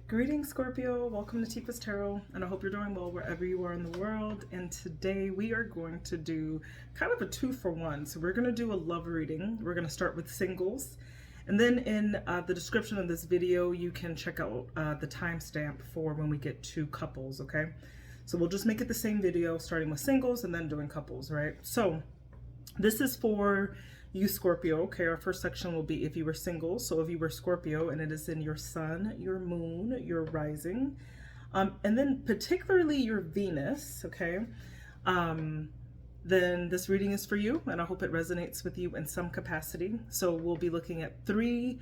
Greetings, Scorpio. Welcome to Tifa's Tarot, and I hope you're doing well wherever you are in the world. And today we are going to do kind of a 2-for-1. So we're going to do a love reading. We're going to start with singles, and then in the description of this video, you can check out the timestamp for when we get to couples. Okay, so we'll just make it the same video, starting with singles and then doing couples. Right. So this is for you, Scorpio. Okay, our first section will be if you were single. So if you were Scorpio and it is in your sun, your moon, your rising, and then particularly your Venus, okay, then this reading is for you, and I hope it resonates with you in some capacity. So we'll be looking at 3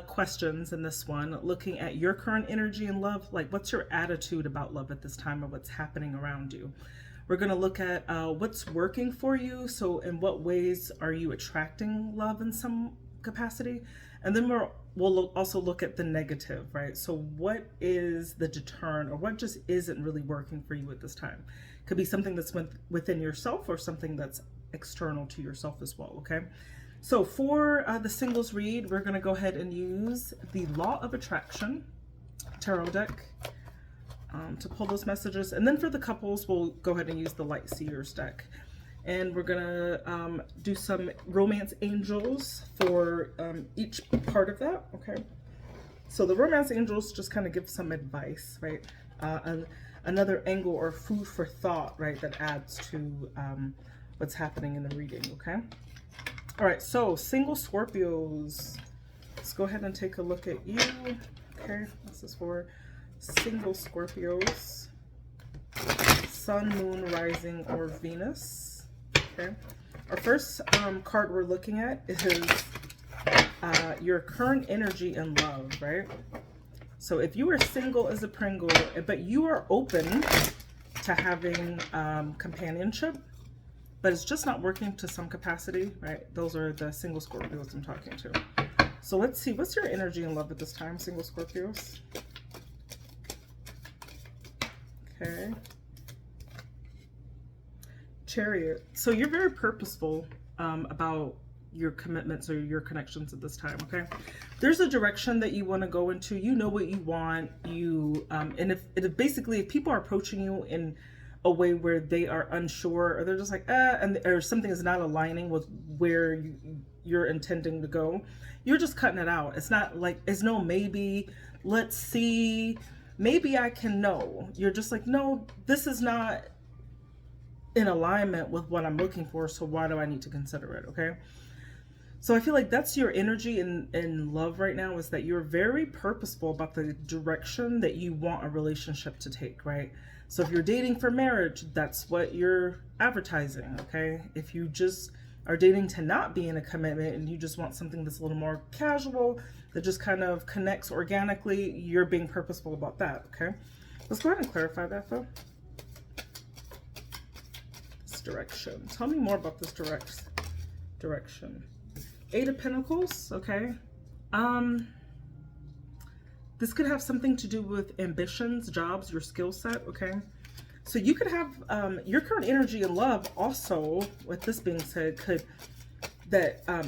questions in this one, looking at your current energy in love, like what's your attitude about love at this time, or what's happening around you. We're going to look at what's working for you. So in what ways are you attracting love in some capacity? And then we'll also look at the negative, right? So what is the deterrent, or what just isn't really working for you at this time? Could be something that's within yourself or something that's external to yourself as well, okay? So for the singles read, we're going to go ahead and use the Law of Attraction tarot deck to pull those messages. And then for the couples, we'll go ahead and use the Light Seers deck. And we're gonna do some romance angels for each part of that, okay? So the romance angels just kind of give some advice, right? Another angle or food for thought, right, that adds to what's happening in the reading, okay? All right, so single Scorpios, let's go ahead and take a look at you, okay? This is for single Scorpios, sun, moon, rising, or Venus. Okay, our first card we're looking at is your current energy in love, right? So if you are single as a Pringle, but you are open to having companionship, but it's just not working to some capacity, right? Those are the single Scorpios I'm talking to. So let's see, what's your energy in love at this time, single Scorpios? Okay. Chariot. So you're very purposeful about your commitments or your connections at this time, okay? There's a direction that you want to go into. You know what you want. And if basically if people are approaching you in a way where they are unsure, or they're just like, or something is not aligning with where you're intending to go, you're just cutting it out. It's not like, it's no maybe, let's see, maybe I can know. You're just like, no, this is not in alignment with what I'm looking for, so why do I need to consider it, okay? So I feel like that's your energy in love right now, is that you're very purposeful about the direction that you want a relationship to take, right? So if you're dating for marriage, that's what you're advertising, okay? If you just are dating to not be in a commitment and you just want something that's a little more casual, that just kind of connects organically, you're being purposeful about that, okay? Let's go ahead and clarify that, though. This direction. Tell me more about this direction. 8 of Pentacles, okay? This could have something to do with ambitions, jobs, your skill set, okay? So you could have your current energy in love also, with this being said,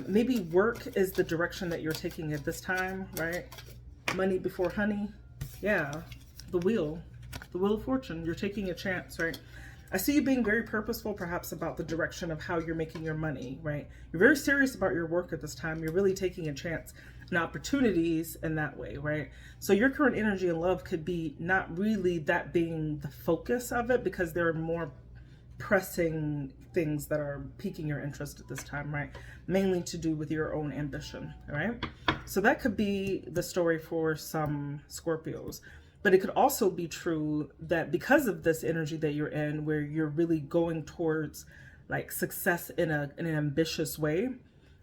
maybe work is the direction that you're taking at this time, right? Money before honey. Yeah, the wheel of fortune. You're taking a chance, right? I see you being very purposeful perhaps about the direction of how you're making your money, right? You're very serious about your work at this time. You're really taking a chance and opportunities in that way, right? So your current energy in love could be not really that being the focus of it, because there are more pressing things that are piquing your interest at this time, right? Mainly to do with your own ambition, all right? So that could be the story for some Scorpios. But it could also be true that because of this energy that you're in, where you're really going towards like success in an ambitious way,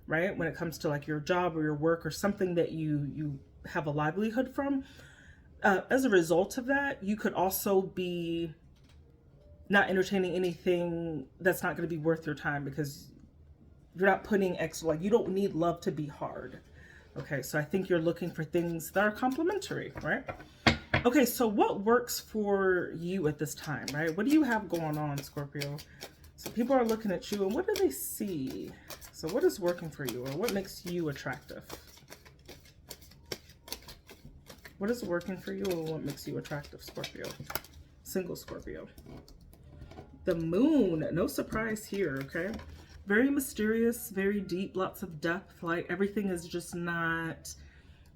right? When it comes to like your job or your work or something that you have a livelihood from, as a result of that, you could also be not entertaining anything that's not going to be worth your time, because you're not putting extra, like you don't need love to be hard. Okay, so I think you're looking for things that are complementary, right? Okay, so what works for you at this time, right? What do you have going on, Scorpio? So people are looking at you, and what do they see? So what is working for you, or what makes you attractive? What is working for you and what makes you attractive, Scorpio? Single Scorpio. The moon, no surprise here, okay? Very mysterious, very deep, lots of depth. Like everything is just not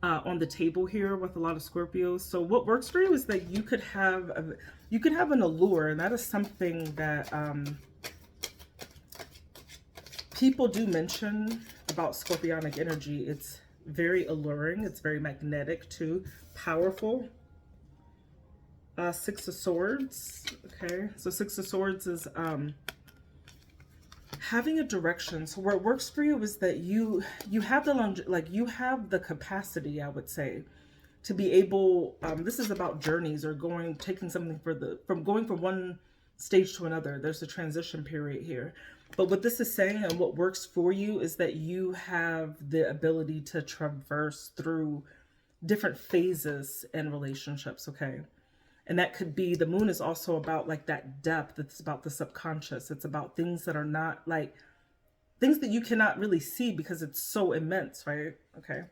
on the table here with a lot of Scorpios. So what works for you is that you could have an allure, and that is something that people do mention about Scorpionic energy. It's very alluring. It's very magnetic too, powerful. Six of Swords. Okay, so Six of Swords is having a direction. So what works for you is that you have you have the capacity, I would say, to be able. This is about journeys or taking something from going from one stage to another. There's a transition period here. But what this is saying and what works for you is that you have the ability to traverse through different phases in relationships, okay? And that could be, the moon is also about like that depth. It's about the subconscious. It's about things that are not like, things that you cannot really see because it's so immense, right? Okay.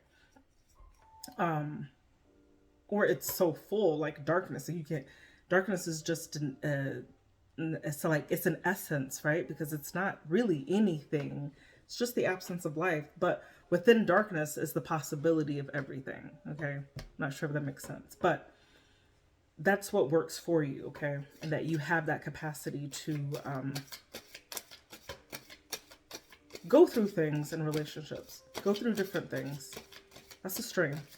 Or it's so full, like darkness. So you can't, darkness is just so like it's an essence, right? Because it's not really anything. It's just the absence of life. But within darkness is the possibility of everything. Okay. I'm not sure if that makes sense, but that's what works for you, okay? And that you have that capacity to go through things in relationships, go through different things. That's a strength.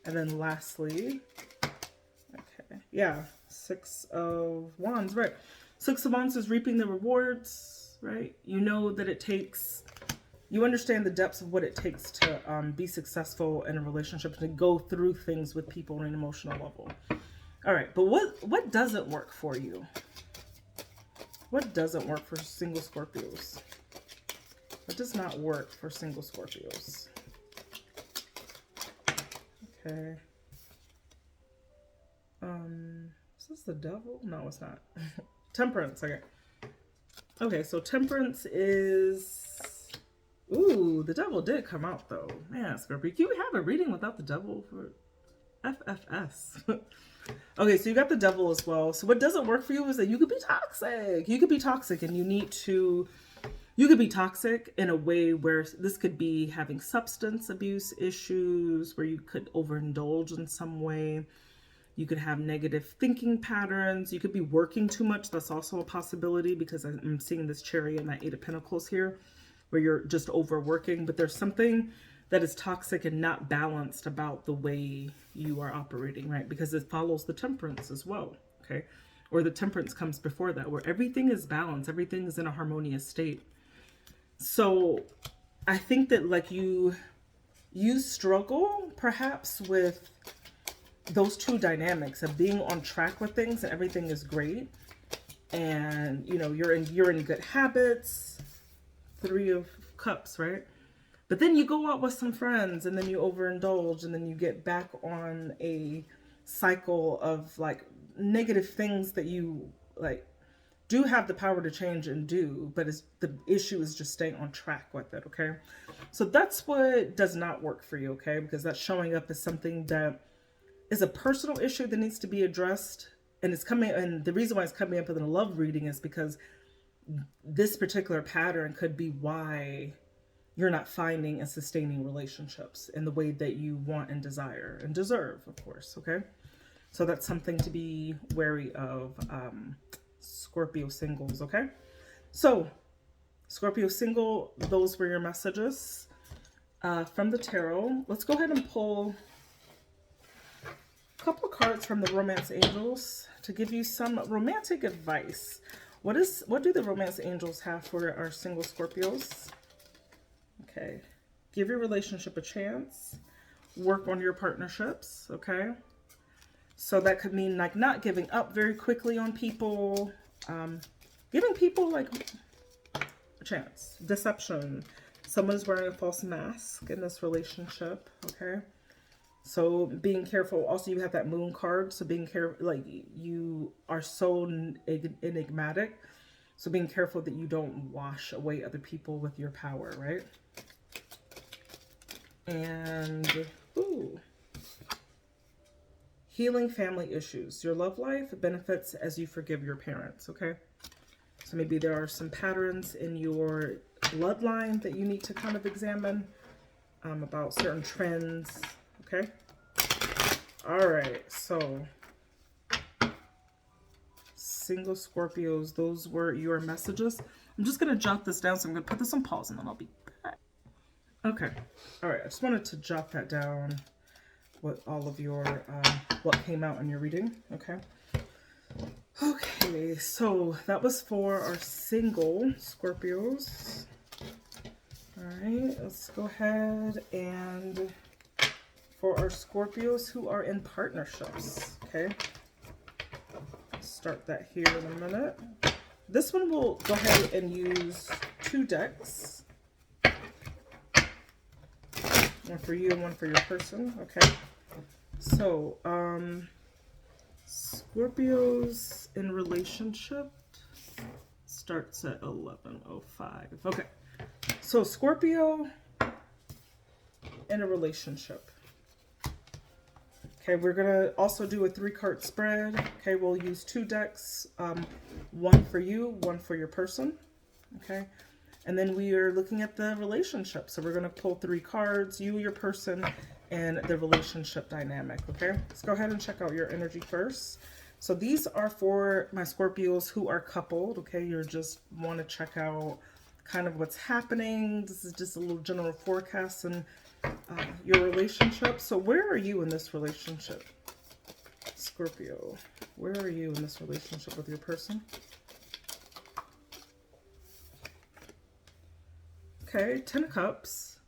And then lastly, okay, yeah, Six of Wands, right? Six of Wands is reaping the rewards, right? You know that it takes, you understand the depths of what it takes to be successful in a relationship, to go through things with people on an emotional level. All right, but what doesn't work for you? What doesn't work for single Scorpios? What does not work for single Scorpios? Okay. Is this the devil? No, it's not. Temperance, okay. Okay, so Temperance is... Ooh, the devil did come out though. Man, Scorpio, can we have a reading without the devil for FFS? Okay, so you got the devil as well. So what doesn't work for you is that you could be toxic. You could be toxic and you could be toxic in a way where this could be having substance abuse issues, where you could overindulge in some way. You could have negative thinking patterns. You could be working too much. That's also a possibility because I'm seeing this Chariot and that Eight of Pentacles here, where you're just overworking. But there's something that is toxic and not balanced about the way you are operating, right? Because it follows the Temperance as well, okay? Or the Temperance comes before that, where everything is balanced, everything is in a harmonious state. So I think that like you struggle perhaps with those two dynamics of being on track with things and everything is great, and you know you're in good habits. Three of Cups, right? But then you go out with some friends and then you overindulge and then you get back on a cycle of like negative things that you like do have the power to change and do, but the issue is just staying on track with it, okay? So that's what does not work for you, okay? Because that's showing up as something that is a personal issue that needs to be addressed, and it's coming, and the reason why it's coming up in a love reading is because this particular pattern could be why you're not finding and sustaining relationships in the way that you want and desire and deserve, of course, okay? So that's something to be wary of, Scorpio singles, okay? So, Scorpio single, those were your messages from the tarot. Let's go ahead and pull a couple of cards from the Romance Angels to give you some romantic advice. What do the Romance Angels have for our single Scorpios? Okay. Give your relationship a chance. Work on your partnerships, okay? So that could mean like not giving up very quickly on people. Giving people like a chance. Deception. Someone is wearing a false mask in this relationship, okay? So being careful. Also, you have that moon card. So being careful, like you are so enigmatic. So being careful that you don't wash away other people with your power, right? And, ooh. healing family issues. Your love life benefits as you forgive your parents, okay? So maybe there are some patterns in your bloodline that you need to kind of examine about certain trends, okay? All right, so single Scorpios, those were your messages. I'm just going to jot this down, so I'm going to put this on pause and then I'll be back. Okay, all right, I just wanted to jot that down, what all of your, what came out in your reading, okay? Okay, so that was for our single Scorpios. All right, let's go ahead and for our Scorpios who are in partnerships, okay? Start that here in a minute. This one we'll go ahead and use 2 decks. One for you and one for your person, okay? So, Scorpios in relationship starts at 11:05. Okay, so Scorpio in a relationship. Okay, we're gonna also do a 3-card spread. Okay, we'll use 2 decks, one for you, one for your person. Okay, and then we are looking at the relationship. So we're gonna pull 3 cards, you, your person, and the relationship dynamic. Okay, let's go ahead and check out your energy first. So these are for my Scorpios who are coupled. Okay, you just want to check out kind of what's happening. This is just a little general forecast and your relationship. So where are you in this relationship, Scorpio? Where are you in this relationship with your person? Okay, 10 of Cups.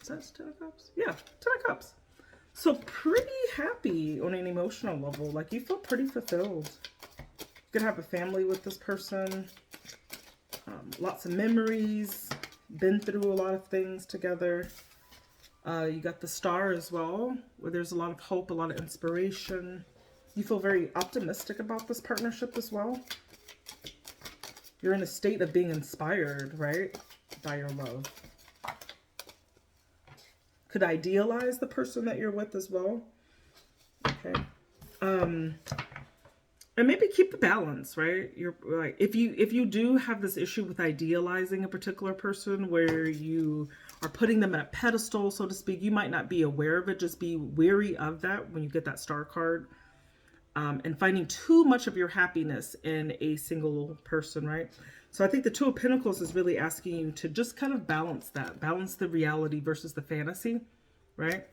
Is that 10 of Cups? Yeah, 10 of Cups. So pretty happy on an emotional level. Like you feel pretty fulfilled. You could have a family with this person. Lots of memories. Been through a lot of things together. You got the Star as well, where there's a lot of hope, a lot of inspiration. You feel very optimistic about this partnership as well. You're in a state of being inspired, right, by your love. Could idealize the person that you're with as well. Okay. And maybe keep the balance, right? You're like, if you do have this issue with idealizing a particular person where you are putting them at a pedestal, so to speak, you might not be aware of it. Just be wary of that when you get that Star card. And finding too much of your happiness in a single person, right? So I think the 2 of Pentacles is really asking you to just kind of balance that. Balance the reality versus the fantasy, right?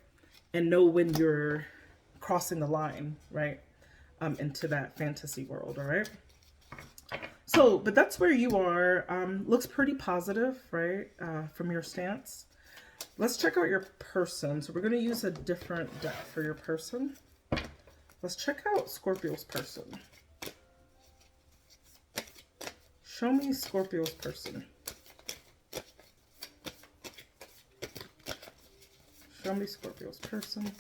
And know when you're crossing the line, right? Into that fantasy world, all right? So, but that's where you are. Looks pretty positive, right? From your stance. Let's check out your person. So we're going to use a different deck for your person. Let's check out Scorpio's person. Show me Scorpio's person. Show me Scorpio's person.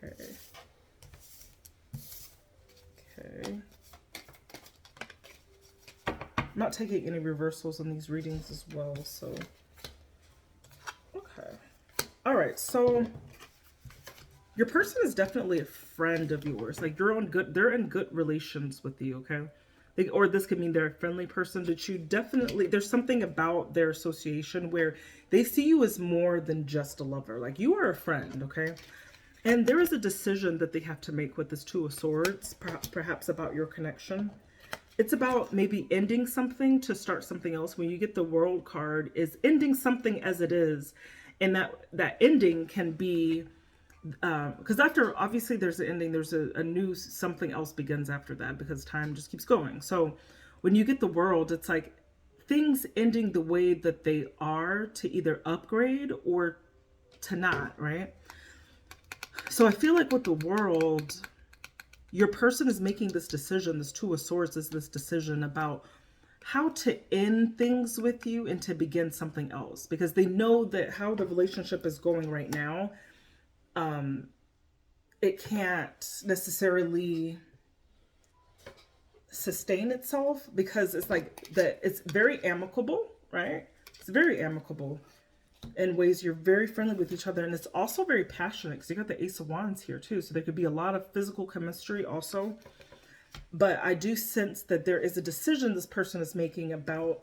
Okay. Okay. I'm not taking any reversals in these readings as well, so. Okay. All right, so your person is definitely a friend of yours. Like they're in good relations with you, okay? Or this could mean they're a friendly person, but you definitely, there's something about their association where they see you as more than just a lover. Like you are a friend, okay? And there is a decision that they have to make with this 2 of Swords, perhaps about your connection. It's about maybe ending something to start something else. When you get the World card, is ending something as it is. And that ending can be, because after, obviously there's an ending, there's a new something else begins after that, because time just keeps going. So when you get the World, it's like things ending the way that they are to either upgrade or to not, right? So I feel like with the World, your person is making this decision. This 2 of Swords is this decision about how to end things with you and to begin something else, because they know that how the relationship is going right now, it can't necessarily sustain itself, because it's like it's very amicable, right? It's very amicable. in ways you're very friendly with each other. And it's also very passionate because you got the Ace of Wands here too. So there could be a lot of physical chemistry also. But I do sense that there is a decision this person is making about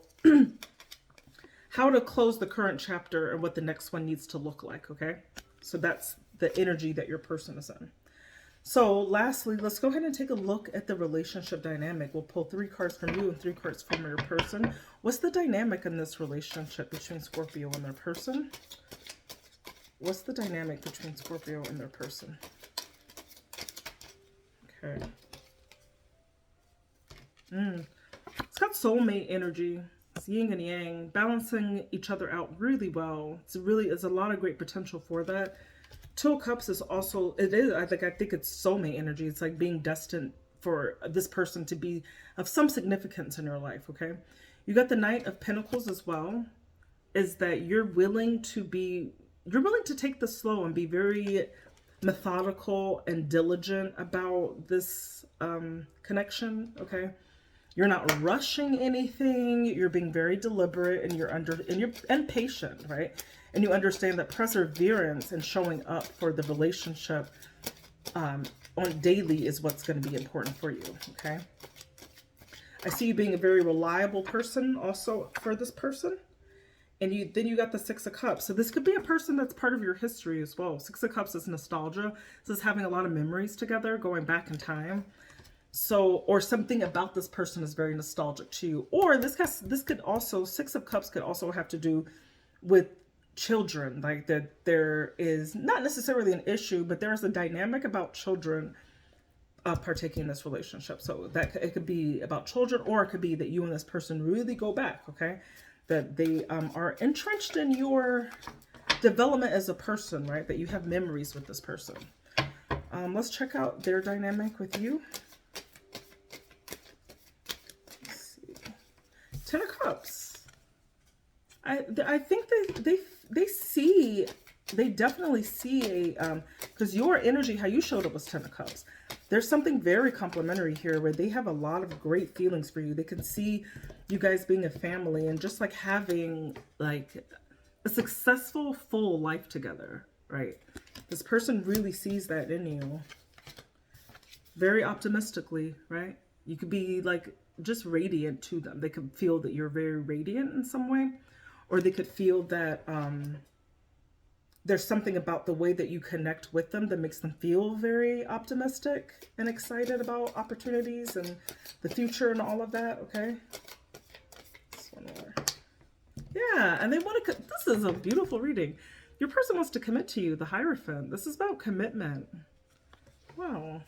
how to close the current chapter and what the next one needs to look like, okay? So that's the energy that your person is in. So lastly, let's go ahead and take a look at the relationship dynamic. We'll pull 3 cards from you and 3 cards from your person. What's the dynamic in this relationship between Scorpio and their person? What's the dynamic between Scorpio and their person? Okay. It's got soulmate energy. It's yin and yang, balancing each other out really well. It's really is a lot of great potential for that. 2 of Cups is also, it is, I think it's soulmate energy. It's like being destined for this person to be of some significance in your life, okay? You got the Knight of Pentacles as well, is that you're willing to take this slow and be very methodical and diligent about this connection, okay? You're not rushing anything. You're being very deliberate, and you're patient, right? And you understand that perseverance and showing up for the relationship on daily is what's going to be important for you, okay? I see you being a very reliable person also for this person. And then you got the 6 of Cups. So this could be a person that's part of your history as well. 6 of Cups is nostalgia. This is having a lot of memories together, going back in time. So, or something about this person is very nostalgic to you. Or this could also, 6 of Cups could also have to do with children. Like that there is not necessarily an issue, but there's a dynamic about children partaking in this relationship. So that it could be about children, or it could be that you and this person really go back, okay? That they are entrenched in your development as a person, right? That you have memories with this person. Let's check out their dynamic with you. Let's see. 10 of Cups. I think they definitely see a, because your energy, how you showed up was 10 of Cups. There's something very complimentary here where they have a lot of great feelings for you. They can see you guys being a family and just like having like a successful, full life together, right? This person really sees that in you. Very optimistically, right? You could be like just radiant to them. They could feel that you're very radiant in some way, or they could feel that there's something about the way that you connect with them that makes them feel very optimistic and excited about opportunities and the future and all of that, okay? This one more. Yeah, and they want to, this is a beautiful reading. Your person wants to commit to you, the Hierophant. This is about commitment. Wow.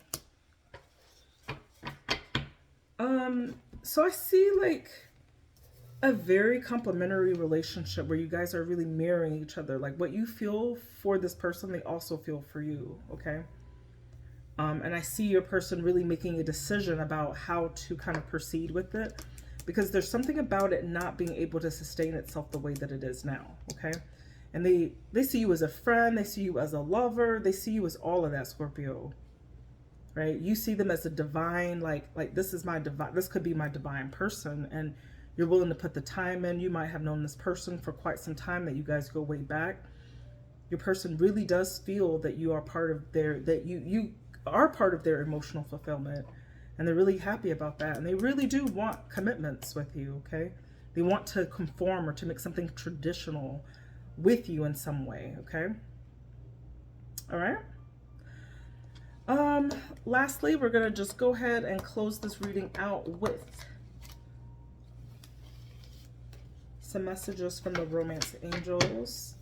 So I see like a very complimentary relationship where you guys are really mirroring each other. Like what you feel for this person, they also feel for you, okay? And I see your person really making a decision about how to kind of proceed with it, because there's something about it not being able to sustain itself the way that it is now, okay? And they see you as a friend, they see you as a lover, they see you as all of that, Scorpio, right? You see them as a divine, like this is my divine, this could be my divine person, and you're willing to put the time in. You might have known this person for quite some time, that you guys go way back. Your person really does feel that you are part of their, that you are part of their emotional fulfillment, and they're really happy about that. And they really do want commitments with you, okay? They want to conform or to make something traditional with you in some way, okay? All right. Lastly, we're going to just go ahead and close this reading out with some messages from the Romance Angels.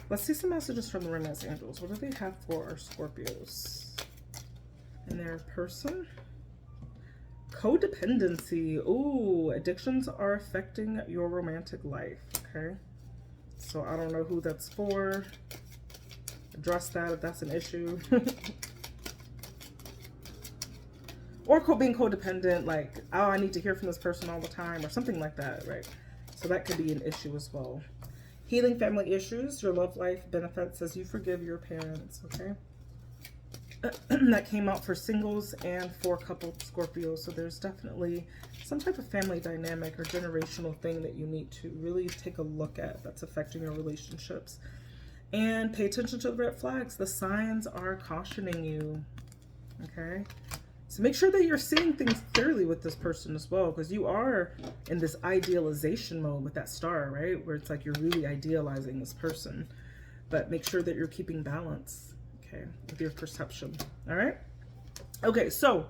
Let's see some messages from the Romance Angels. What do they have for our Scorpios and their person? Codependency. Ooh, addictions are affecting your romantic life. Okay. So I don't know who that's for. Address that if that's an issue. Or being codependent, like, oh, I need to hear from this person all the time, or something like that, right? So that could be an issue as well. Healing family issues. Your love life benefits as you forgive your parents, okay? that came out for singles and for coupled Scorpios. So there's definitely some type of family dynamic or generational thing that you need to really take a look at that's affecting your relationships. And pay attention to the red flags. The signs are cautioning you. Okay? So make sure that you're seeing things clearly with this person as well, because you are in this idealization mode with that star, right? Where it's like you're really idealizing this person. But make sure that you're keeping balance, okay, with your perception. All right? Okay, so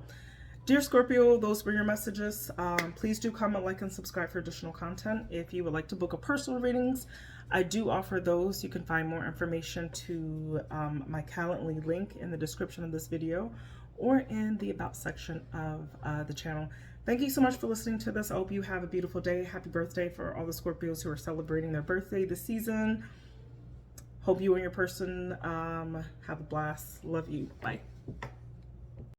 dear Scorpio, those were your messages. Please do comment, like, and subscribe for additional content. If you would like to book a personal readings, I do offer those. You can find more information to my Calendly link in the description of this video or in the About section of the channel. Thank you so much for listening to this. I hope you have a beautiful day. Happy birthday for all the Scorpios who are celebrating their birthday this season. Hope you and your person have a blast. Love you. Bye.